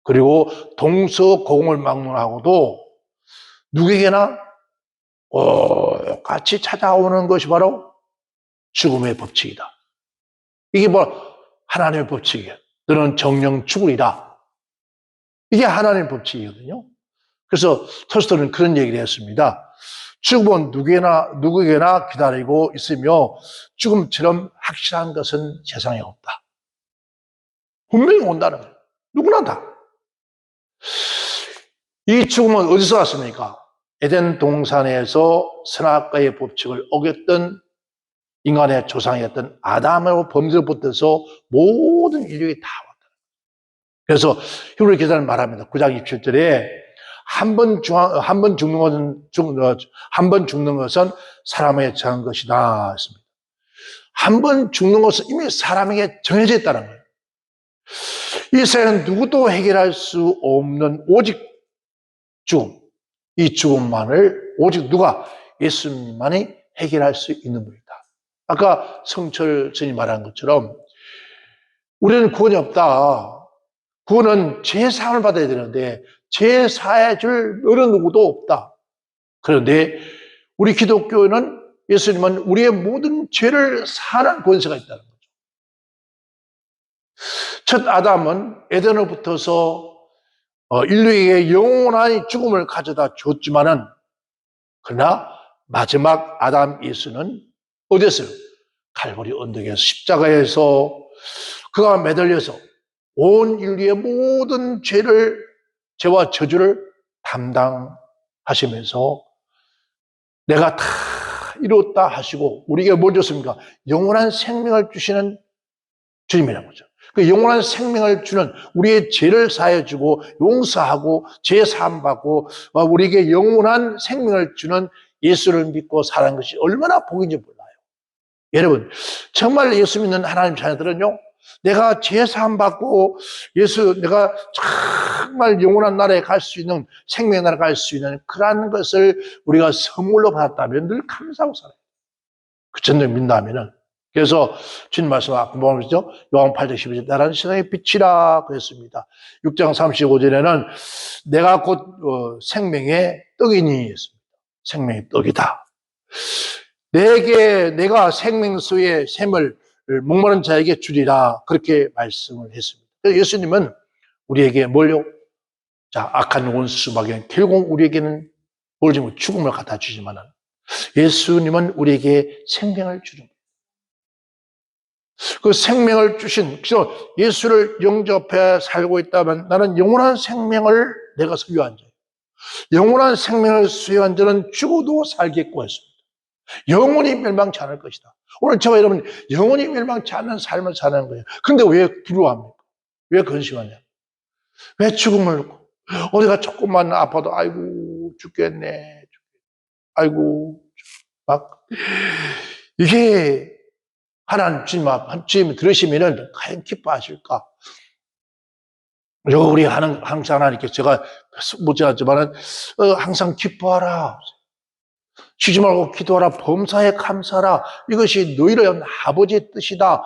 그리고 동서고금을 막론하고도 누구에게나 같이 찾아오는 것이 바로 죽음의 법칙이다. 이게 하나님의 법칙이에요. 너는 정령 죽으리라. 이게 하나님의 법칙이거든요. 그래서 톨스토이는 그런 얘기를 했습니다. 죽음은 누구에게나 기다리고 있으며 죽음처럼 확실한 것은 세상에 없다. 분명히 온다는 거예요. 누구나 다. 이 죽음은 어디서 왔습니까? 에덴 동산에서 선악과의 법칙을 어겼던 인간의 조상이었던 아담의 범죄로부터서 모든 인류가 다 왔다. 그래서 히브리 기자는 말합니다. 9장 27절에 한 번 죽는 것은 사람에게 정한 것이다 했습니다. 한 번 죽는 것은 이미 사람에게 정해져 있다는 거예요. 이 세상은 누구도 해결할 수 없는 오직 죽음, 이 죽음만을 오직 누가? 예수님만이 해결할 수 있는 분이다. 아까 성철 스님이 말한 것처럼 우리는 구원이 없다. 구원은 제사함을 받아야 되는데 제사해 줄 어느 누구도 없다. 그런데 우리 기독교는 예수님은 우리의 모든 죄를 사하는 권세가 있다는 거죠. 첫 아담은 에덴으로부터서 인류에게 영원한 죽음을 가져다 줬지만은 그러나 마지막 아담 예수는 어디였어요? 갈보리 언덕에서 십자가에서 그가 매달려서 온 인류의 모든 죄와 저주를 담당하시면서 내가 다 이뤘다 하시고 우리에게 뭘 줬습니까? 영원한 생명을 주시는 주님이라는 거죠. 그 영원한 생명을 주는 우리의 죄를 사해주고 용서하고 죄 사함받고 우리에게 영원한 생명을 주는 예수를 믿고 사는 것이 얼마나 복인지 몰라요. 여러분 정말 예수 믿는 하나님 자녀들은요, 내가 죄 사함받고 내가 정말 영원한 나라에 갈 수 있는 생명의 나라에 갈 수 있는 그러한 것을 우리가 선물로 받았다면 늘 감사하고 살아요. 그 전도 믿는다면은. 그래서 주님 말씀 아까 보면서 요한 8장 12절 나라는 세상의 빛이라 그랬습니다. 6장 35절에는 내가 곧 생명의 떡이니 했습니다. 생명의 떡이다. 내가 생명수의 샘을 목마른 자에게 주리라 그렇게 말씀을 했습니다. 예수님은 우리에게 뭘요? 자, 악한 원수 막에는 결국 우리에게는 뭘 주면 죽음을 갖다 주지만은 예수님은 우리에게 생명을 주는 거예요. 그 생명을 주신, 그래서 예수를 영접해 살고 있다면 나는 영원한 생명을 내가 소유한 자예요. 영원한 생명을 소유한 자는 죽어도 살겠고 했습니다. 영원히 멸망치 않을 것이다. 오늘 저와 여러분 영원히 멸망치 않는 삶을 사는 거예요. 그런데 왜 두려워합니까? 왜 근심하냐? 왜 죽음을 어디가 조금만 아파도 아이고 죽겠네. 아이고 막 이게 하나님 주님 들으시면은 과연 기뻐하실까? 우리 항상 하나님께 제가 못지않지만은 항상 기뻐하라. 쉬지 말고 기도하라. 범사에 감사하라. 이것이 너희를 위한 아버지의 뜻이다.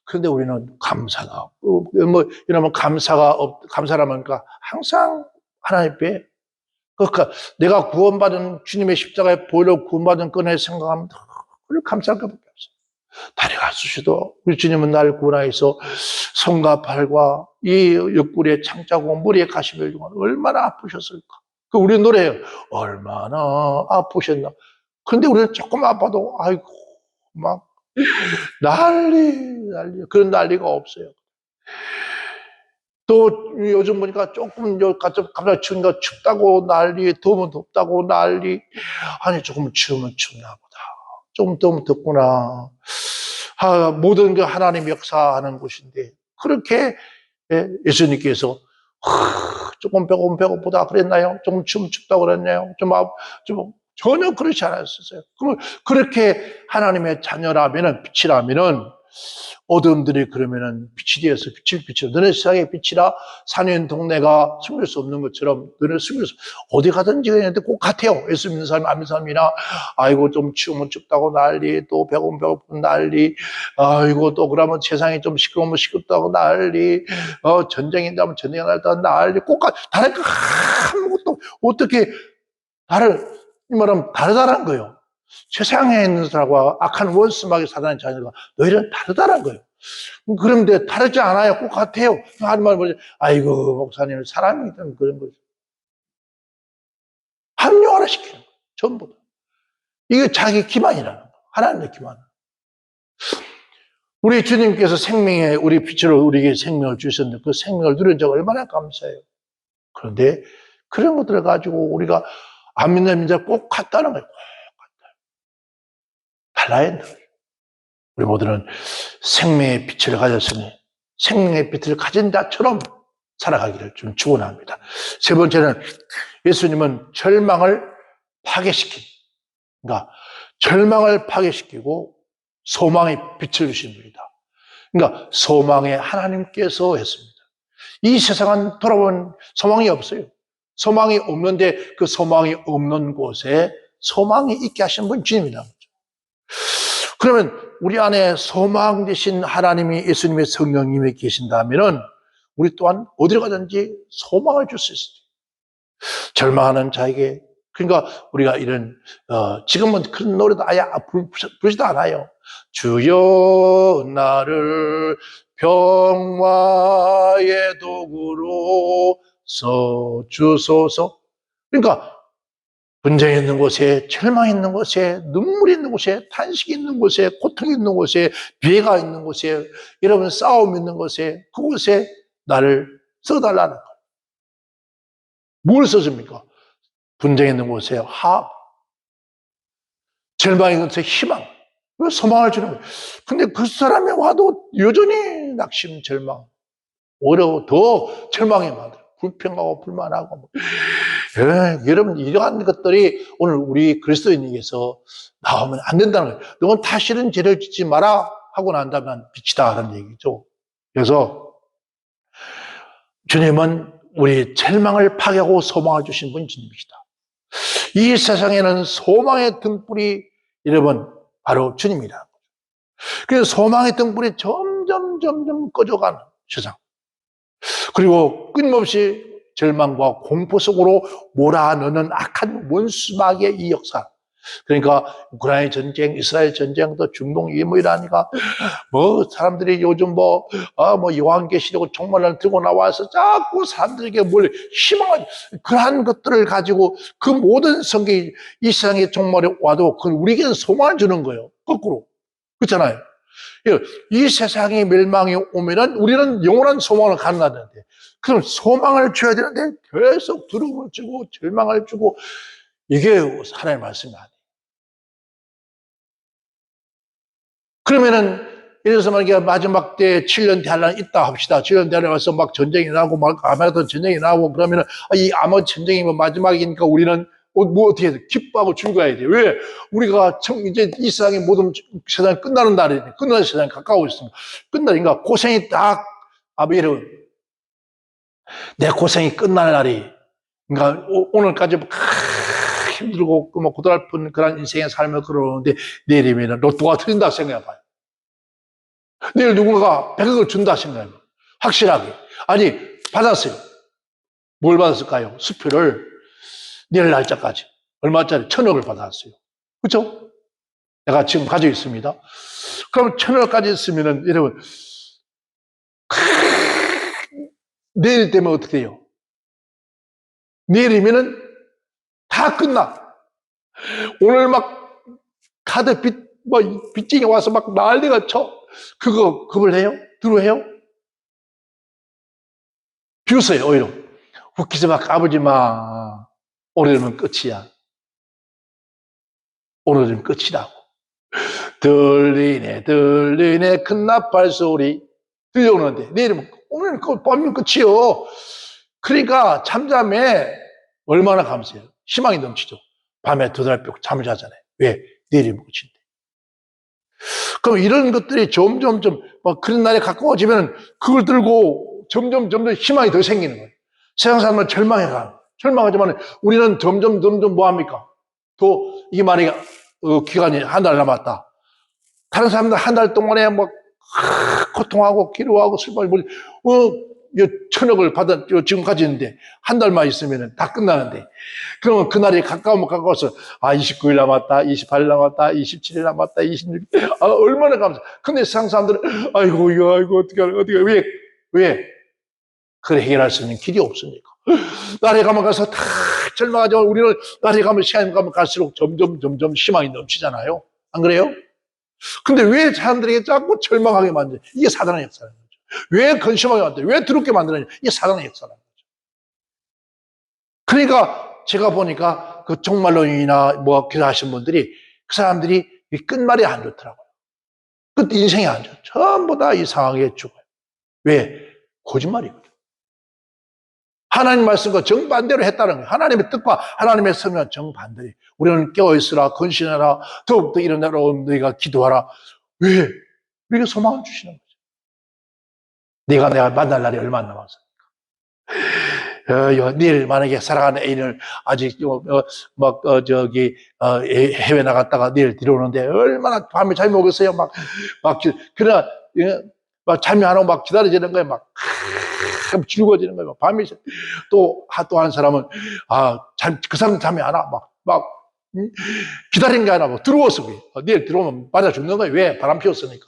그런데 우리는 감사가 이러면 감사라면 항상 하나님께 그러니까 내가 구원받은 주님의 십자가에 보혈로 구원받은 끈을 생각하면 늘 감사할 것밖에 없어요. 다리가 수시도 우리 주님은 나를 구원하여서 손과 발과 이 옆구리에 창자고 머리에 가시를 주고 얼마나 아프셨을까. 그 우리 노래예요. 얼마나 아프셨나. 근데 우리는 조금 아파도 아이고 막 난리 그런 난리가 없어요. 또 요즘 보니까 조금 갑자기 추우니까 춥다고 난리, 더우면 덥다고 난리. 아니 조금 추우면 춥나 보다. 좀 더우면 덥구나. 모든 게 하나님 역사하는 곳인데 그렇게 예수님께서 조금 배고프다 그랬나요? 조금 추우면 춥다고 그랬나요? 좀 전혀 그렇지 않았었어요. 그럼 그렇게 하나님의 자녀라면은 빛이라면은 어둠들이 그러면은 빛이 되어서 빛을 비춰. 너네 세상의 빛이라 산위인 동네가 숨길 수 없는 것처럼 너네 숨길 수 어디 가든지 그랬는데 꼭 같아요. 예수 믿는 사람, 안 믿는 사람이나 아이고 좀 추우면 춥다고 난리, 또 배고프면 배고픈 난리, 아이고 또 그러면 세상이 좀 시끄러우면 시끄럽다고 난리, 전쟁이 나면 전쟁이 날다고 난리, 꼭 다를 거 아무것도 어떻게 이 말은 다르다는 거예요. 세상에 있는 사람과 악한 원수마귀 사단의 자녀가 너희는 다르다는 거예요. 그런데 다르지 않아요. 꼭 같아요. 하는 말은 뭐지? 아이고 목사님 사람이든 그런 거죠. 합리화를 시키는 거예요. 전부 다. 이게 자기 기만이라는 거예요. 하나님의 기만. 우리 주님께서 우리 빛으로 우리에게 생명을 주셨는데 그 생명을 누린 적 얼마나 감사해요. 그런데 그런 것들을 가지고 우리가 안 믿는 민자 꼭 같다는 거예요. 꼭 같다. 달라야 한다. 우리 모두는 생명의 빛을 가졌으니 생명의 빛을 가진 자처럼 살아가기를 좀 축원합니다. 세 번째는 예수님은 절망을 파괴시킨, 그러니까 절망을 파괴시키고 소망의 빛을 주신 분이다. 그러니까 소망의 하나님께서 했습니다. 이 세상은 돌아보면 소망이 없어요. 소망이 없는데 그 소망이 없는 곳에 소망이 있게 하신 분 주님이다. 그러면 우리 안에 소망 되신 하나님이 예수님의 성령님이 계신다면 우리 또한 어디로 가든지 소망을 줄 수 있어요. 절망하는 자에게, 그러니까 우리가 이런 지금은 그런 노래도 아예 부르지도 않아요. 주여 나를 평화의 도구로 써주소서. 그러니까 분쟁이 있는 곳에, 절망이 있는 곳에, 눈물이 있는 곳에, 탄식이 있는 곳에, 고통이 있는 곳에, 비애가 있는 곳에, 여러분 싸움이 있는 곳에, 그곳에 나를 써달라는 거예요. 뭘 써줍니까? 분쟁이 있는 곳에 화합, 절망이 있는 곳에 희망, 소망을 주는 거예요. 근데 그 사람이 와도 여전히 낙심, 절망, 오히려 더 절망이 많아요. 불평하고 불만하고. 여러분, 이러한 것들이 오늘 우리 그리스도인에게서 나오면 안 된다는 거예요. 너는 다시는 죄를 짓지 마라 하고 난다면 빛이다 하는 얘기죠. 그래서 주님은 우리 절망을 파괴하고 소망을 주신 분이 주님이시다. 이 세상에는 소망의 등불이 여러분 바로 주님이다. 그래서 소망의 등불이 점점 꺼져가는 세상. 그리고 끊임없이 절망과 공포 속으로 몰아넣는 악한 원수마귀의 이 역사. 그러니까 우크라이나 전쟁, 이스라엘 전쟁도 중동 이라니까 사람들이 요즘 요한계시록 종말론을 들고 나와서 자꾸 사람들에게 뭘 희망하지, 그러한 것들을 가지고 그 모든 성경이 이 세상에 종말에 와도 그건 우리에게는 소망을 주는 거예요. 거꾸로. 그렇잖아요. 이 세상의 멸망이 오면은 우리는 영원한 소망을 갖는다는데, 그럼 소망을 줘야 되는데 계속 두려움을 주고 절망을 주고, 이게 하나님의 말씀이 아니에요. 그러면은 예를 들어서 만약에 마지막 때 7년 대환란이 있다 합시다. 7년 대환란이 와서 막 전쟁이 나고 아마도 전쟁이 나고 그러면은 이 아마 전쟁이 마지막이니까 우리는 어떻게 해야 돼? 기뻐하고 즐거워야 돼. 왜? 우리가 이제 이 세상의 모든 세상이 끝나는 날이, 끝나는 세상이 가까워 있습니다. 끝나니까 고생이 딱, 여러분, 내 고생이 끝날 날이, 그러니까 오늘까지 힘들고 고달픈 그런 인생의 삶을 걸어오는데 내일이면 로또가 터진다 생각해봐요. 내일 누군가가 100억을 준다 생각해봐요. 확실하게. 아니, 받았어요. 뭘 받았을까요? 수표를 내일 날짜까지. 얼마짜리? 1,000억을 받았어요. 그렇죠? 내가 지금 가지고 있습니다. 그럼 1,000억까지 있으면은 여러분, 내일 되면 어떻게 돼요? 내일이면은 다 끝나. 오늘 막 카드 빚쟁이 와서 막 난리가 쳐. 그걸 해요? 들어해요? 비웃어요, 오히려. 웃기지 마, 까부지 마. 오늘은 끝이야. 오늘은 끝이라고. 들리네, 큰 나팔 소리. 들려오는데, 내일은, 오늘은 밤이면 끝이요. 그러니까 잠잠에 얼마나 감사해요. 희망이 넘치죠. 밤에 2달 벽 잠을 자잖아요. 왜? 내일이면 끝인데. 그럼 이런 것들이 점점 그런 날에 가까워지면 그걸 들고 점점 희망이 더 생기는 거예요. 세상 사람은 절망하지만 우리는 점점 뭐 합니까? 이게 만약에 기간이 한 달 남았다. 다른 사람들 한 달 동안에 고통하고 기도하고 슬퍼하고 1,000억을 지금 가지는데 한 달만 있으면 다 끝나는데, 그러면 그날이 가까우면 가까워서 29일 남았다, 28일 남았다, 27일 남았다, 26일 얼마나 감사. 근데 세상 사람들은 아이고 어떻게 왜? 그걸 해결할 수 있는 길이 없으니까. 날에 가서 다 절망하지만 우리는 날에 가면 시간이 가면 갈수록 점점 희망이 넘치잖아요. 안 그래요? 근데 왜 사람들에게 자꾸 절망하게 만드냐? 이게 사단의 역사예요. 왜 근심하게 만드냐? 왜 두렵게 만드냐? 이게 사단의 역사라는 거죠. 그러니까 제가 보니까 그 종말론이나 기도하신 분들이, 그 사람들이 끝말이 안 좋더라고요. 끝 인생이 안 좋아요. 전부 다 이 상황에 죽어요. 왜? 거짓말이거든요. 하나님 말씀과 정반대로 했다는 거예요. 하나님의 뜻과 하나님의 성령 정반대로. 우리는 깨어있으라, 건신하라, 더욱더 일어나라, 너희가 기도하라. 왜? 우리에게 소망을 주시는 거죠. 내가 만날 날이 얼마 안 남았어. 내일 만약에 사랑하는 애인을 아직 해외 나갔다가 내일 들어오는데 얼마나 밤에 잠이 오겠어요. 그러나 막 잠이 안 오고 막 기다려지는 거예요. 막 즐거워지는 거예요. 밤이 또 한 사람은 그 사람 잠이 안 와. 기다린 게 아니라 들어왔어. 내일 들어오면 맞아 죽는 거예요. 왜? 바람 피웠으니까.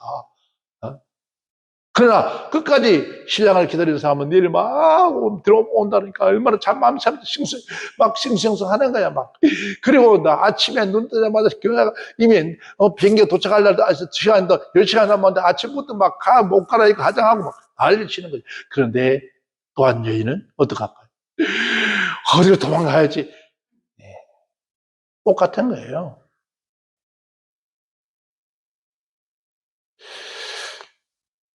그러나 끝까지 신랑을 기다리는 사람은 내일 막 들어온다니까 얼마나 마음이 참 싱숭생숭하는 거야. 그리고 나 아침에 눈 뜨자마자 이미 비행기가 도착할 날도 시간 더 10시간 남았는데 아침부터 못 갈아입고 화장하고 난리 치는 거지. 그런데 또한 여인은 어떡할까요? 어디로 도망가야지. 똑같은 거예요.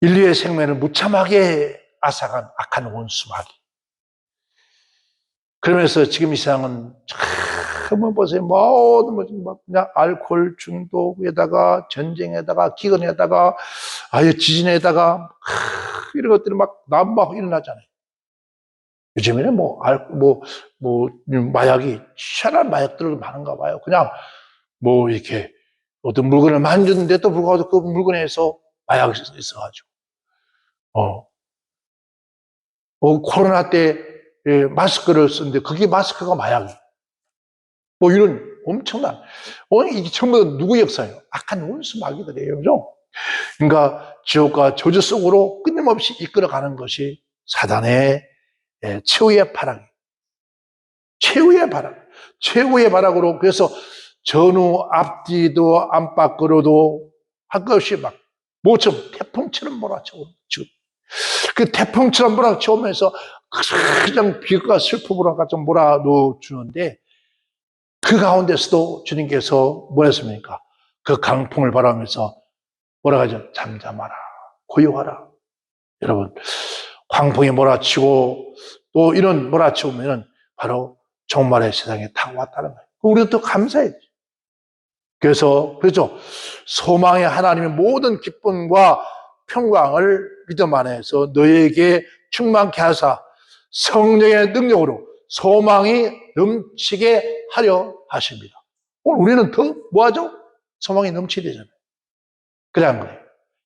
인류의 생명을 무참하게 앗아간 악한 원수마귀. 그러면서 지금 이 세상은 한번 보세요. 모든 그냥 알코올 중독에다가 전쟁에다가 기근에다가 지진에다가 이런 것들이 막 일어나잖아요. 요즘에는 마약이 희한한 마약들도 많은가 봐요. 그냥 이렇게 어떤 물건을 만졌는데도 불구하고 그 물건에서 마약이 있어가지고. 코로나 때 마스크를 썼는데 그게 마스크가 마약이에요. 이런 엄청난, 이게 전부 다 누구 역사예요? 악한 원수 마귀들이에요. 그죠? 그러니까 지옥과 저주 속으로 끊임없이 이끌어가는 것이 사단의 최후의 바람. 최후의 바람. 최후의 바람으로 그래서 전후 앞뒤도 안팎으로도 할 것 없이 모처럼 태풍처럼 몰아쳐오는 그 태풍처럼 몰아쳐오면서 가장 비극과 슬픔으로 좀 몰아넣어주는데 그 가운데서도 주님께서 뭐랬습니까? 그 강풍을 바라면서 뭐라고 하죠? 잠잠하라, 고요하라. 여러분, 광풍이 몰아치고 또 이런 몰아치우면 바로 종말의 세상에 다 왔다는 거예요. 우리도 또 감사해야죠. 그래서 소망의 하나님의 모든 기쁨과 평강을 믿음 안에서 너에게 충만케 하사 성령의 능력으로 소망이 넘치게 하려 하십니다. 오늘 우리는 더 뭐하죠? 소망이 넘치게 되잖아요. 그래 거예요.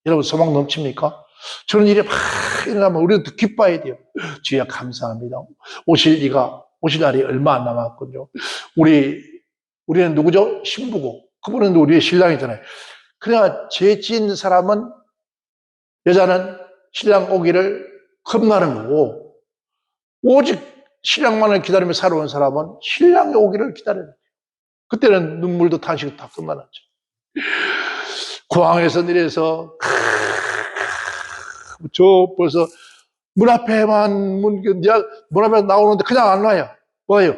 여러분 소망 넘칩니까? 저런 일이 막 일어나면 우리도 더 기뻐해야 돼요. 주여 감사합니다. 오실 날이 얼마 안 남았군요. 우리는 누구죠? 신부고 그분은 우리의 신랑이잖아요. 그러나 죄 지은 사람은 여자는 신랑 오기를 겁나는 거고 오직 신랑만을 기다리며 살아온 사람은 신랑이 오기를 기다려요. 그때는 눈물도 탄식도 다 끝나놨죠. 공항에서 내려서 벌써 문 앞에 나오는데 그냥 안 와요. 뭐예요?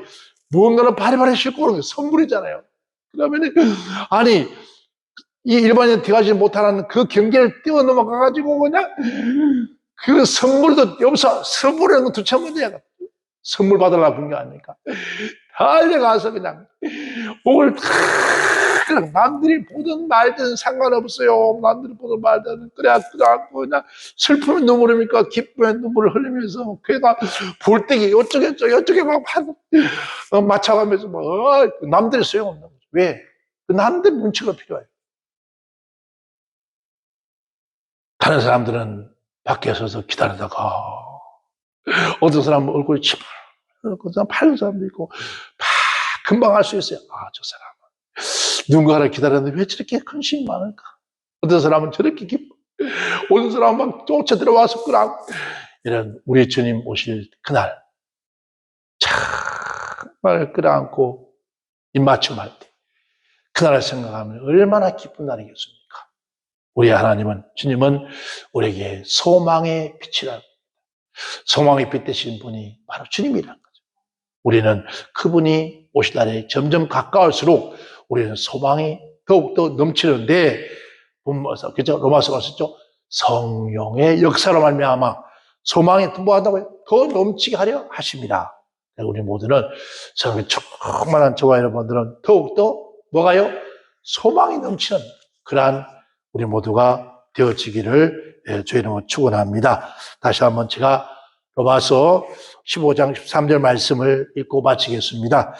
무언가를 바리바리 싣고 오는 게 선물이잖아요. 그러면 이 일반인 들어가지 못하는 그 경계를 뛰어넘어가가지고 그냥 그 선물도 없어. 선물이라는 건 도대체 뭐냐. 선물 받으려고 본 게 아닙니까? 달려가서 그냥 목을 그냥 남들이 보든 말든 상관없어요. 남들이 보든 말든 그래갖고 그냥 슬픔의 눈물입니까? 기쁨의 눈물을 흘리면서 걔가 볼때기 이쪽에 막 맞춰가면서 남들이 소용없는 거죠. 왜? 그 남들 눈치가 필요해요. 다른 사람들은 밖에 서서 기다리다가 어떤 사람은 얼굴이 어떤 사람 파란 사람도 있고 금방 알 수 있어요. 저 사람은 누군가를 기다렸는데 왜 저렇게 근심이 많을까? 어떤 사람은 저렇게 기뻐. 어떤 사람은 막 쫓아 들어와서 이런 우리 주님 오실 그날 정말 끌어안고 입맞춤할 때 그날을 생각하면 얼마나 기쁜 날이겠습니까? 우리 주님은 우리에게 소망의 빛이라는 소망의 빛 되신 분이 바로 주님이라는 거죠. 우리는 그분이 오실 날에 점점 가까울수록 우리는 소망이 더욱더 넘치는데 그죠? 로마서 갔었죠? 성령의 역사로 말미암아 소망이 뭐 한다고요? 더 넘치게 하려 하십니다. 우리 모두는 성령의 충만한 저와 여러분들은 더욱더 뭐가요? 소망이 넘치는 그러한 우리 모두가 되어지기를 주의 이름으로 축원합니다. 다시 한번 제가 로마서 15장 13절 말씀을 읽고 마치겠습니다.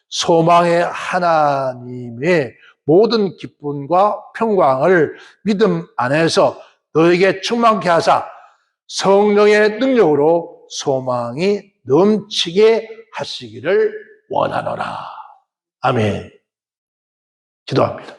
소망의 하나님의 모든 기쁨과 평강을 믿음 안에서 너에게 충만케 하사 성령의 능력으로 소망이 넘치게 하시기를 원하노라. 아멘. 기도합니다.